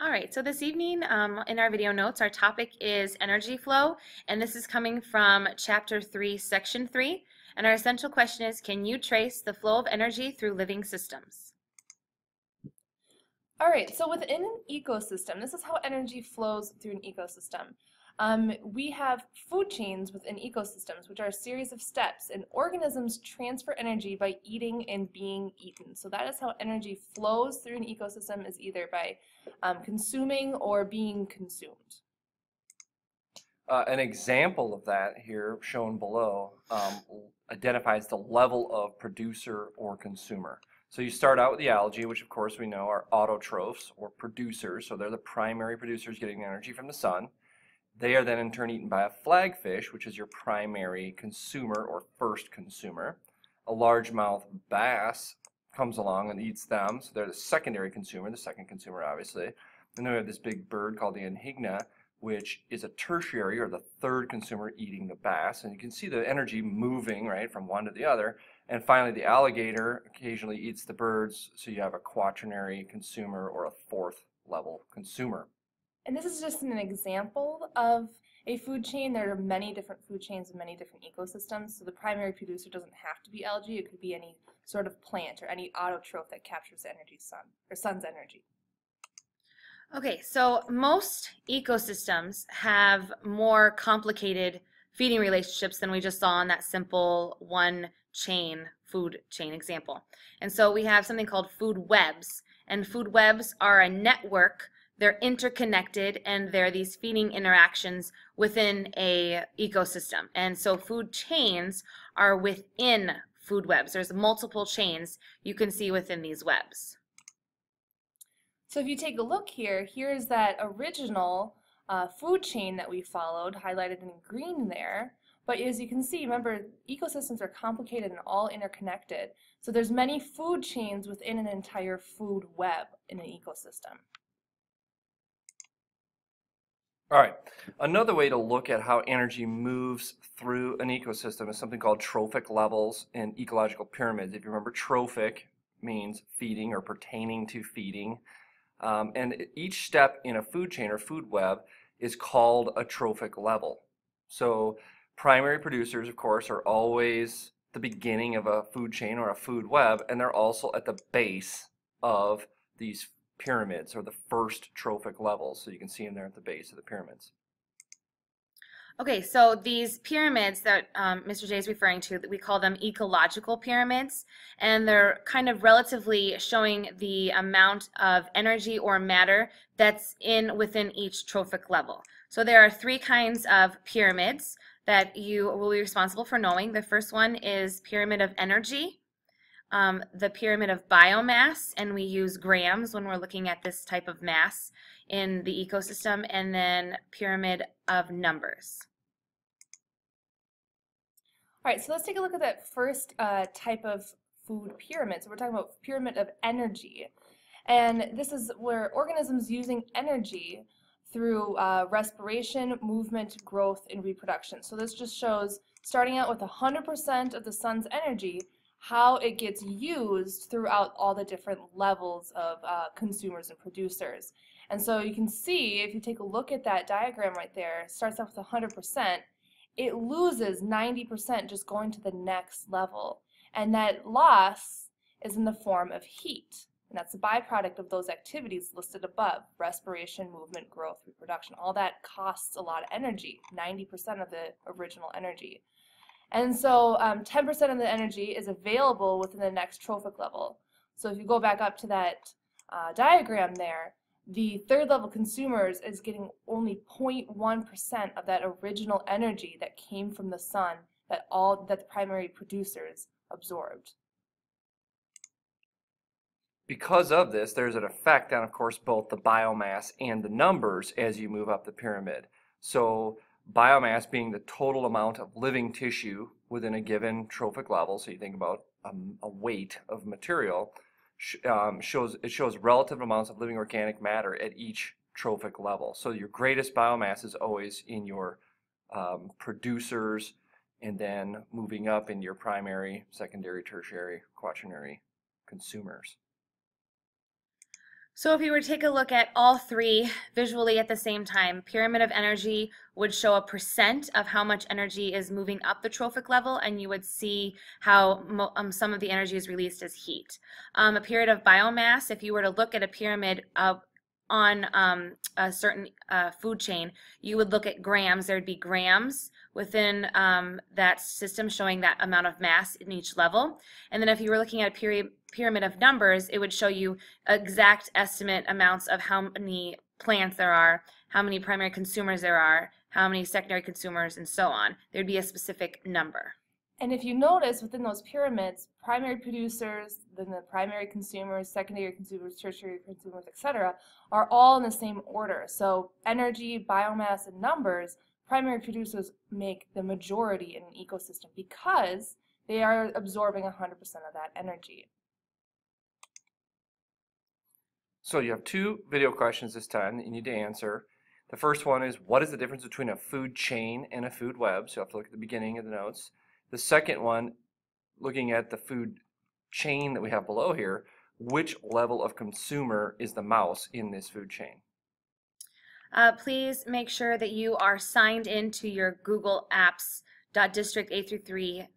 All right, so this evening in our video notes, our topic is energy flow, and this is coming from Chapter 3, Section 3. And our essential question is, can you trace the flow of energy through living systems? All right, so within an ecosystem, this is how energy flows through an ecosystem. We have food chains within ecosystems, which are a series of steps, and organisms transfer energy by eating and being eaten. So that is how energy flows through an ecosystem, is either by consuming or being consumed. An example of that here shown below identifies the level of producer or consumer. So you start out with the algae, which of course we know are autotrophs or producers. So they're the primary producers getting energy from the sun. They are then in turn eaten by a flagfish, which is your primary consumer or first consumer. A largemouth bass comes along and eats them, so they're the secondary consumer, the second consumer obviously. And then we have this big bird called the anhigna, which is a tertiary or the third consumer eating the bass. And you can see the energy moving, right, from one to the other. And finally, the alligator occasionally eats the birds, so you have a quaternary consumer or a fourth level consumer. And this is just an example of a food chain. There are many different food chains in many different ecosystems. So the primary producer doesn't have to be algae. It could be any sort of plant or any autotroph that captures the energy sun's energy. Okay, so most ecosystems have more complicated feeding relationships than we just saw in that simple food chain example. And so we have something called food webs, and food webs are a network. They're interconnected, and they're these feeding interactions within a ecosystem. And so food chains are within food webs. There's multiple chains you can see within these webs. So if you take a look here, here's that original food chain that we followed, highlighted in green there. But as you can see, remember, ecosystems are complicated and all interconnected. So there's many food chains within an entire food web in an ecosystem. All right, another way to look at how energy moves through an ecosystem is something called trophic levels and ecological pyramids. If you remember, trophic means feeding or pertaining to feeding. And each step in a food chain or food web is called a trophic level. So primary producers, of course, are always the beginning of a food chain or a food web, and they're also at the base of these pyramids or the first trophic levels. So you can see them there at the base of the pyramids. Okay, so these pyramids that Mr. J is referring to, we call them ecological pyramids, and they're kind of relatively showing the amount of energy or matter that's within each trophic level. So there are three kinds of pyramids that you will be responsible for knowing. The first one is pyramid of energy, the pyramid of biomass, and we use grams when we're looking at this type of mass in the ecosystem, and then pyramid of numbers. All right, so let's take a look at that first type of food pyramid. So we're talking about pyramid of energy. And this is where organisms using energy through respiration, movement, growth, and reproduction. So this just shows, starting out with 100% of the sun's energy, how it gets used throughout all the different levels of consumers and producers. And so you can see, if you take a look at that diagram right there, it starts off with 100%. It loses 90% just going to the next level. And that loss is in the form of heat. And that's a byproduct of those activities listed above: respiration, movement, growth, reproduction. All that costs a lot of energy, 90% of the original energy. And so 10% of the energy is available within the next trophic level. So if you go back up to that diagram there, the third level consumers is getting only 0.1% of that original energy that came from the sun that the primary producers absorbed. Because of this, there's an effect on, of course, both the biomass and the numbers as you move up the pyramid. So biomass being the total amount of living tissue within a given trophic level, so you think about a weight of material, shows relative amounts of living organic matter at each trophic level. So your greatest biomass is always in your producers, and then moving up in your primary, secondary, tertiary, quaternary consumers. So if you were to take a look at all three visually at the same time, pyramid of energy would show a percent of how much energy is moving up the trophic level, and you would see how some of the energy is released as heat. A period of biomass, if you were to look at a pyramid on a certain food chain, you would look at grams. There would be grams within that system showing that amount of mass in each level. And then if you were looking at a pyramid of numbers, it would show you exact estimate amounts of how many plants there are, how many primary consumers there are, how many secondary consumers, and so on. There'd be a specific number. And if you notice within those pyramids, primary producers, then the primary consumers, secondary consumers, tertiary consumers, etc., are all in the same order. So energy, biomass, and numbers, primary producers make the majority in an ecosystem because they are absorbing 100% of that energy. So you have two video questions this time that you need to answer. The first one is, what is the difference between a food chain and a food web? So you have to look at the beginning of the notes. The second one, looking at the food chain that we have below here, which level of consumer is the mouse in this food chain? Please make sure that you are signed into your Google Apps District 8 through 3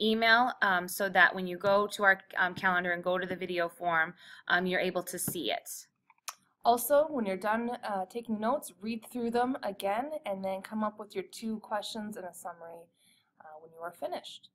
email so that when you go to our calendar and go to the video form, you're able to see it. Also, when you're done taking notes, read through them again and then come up with your 2 questions and a summary when you are finished.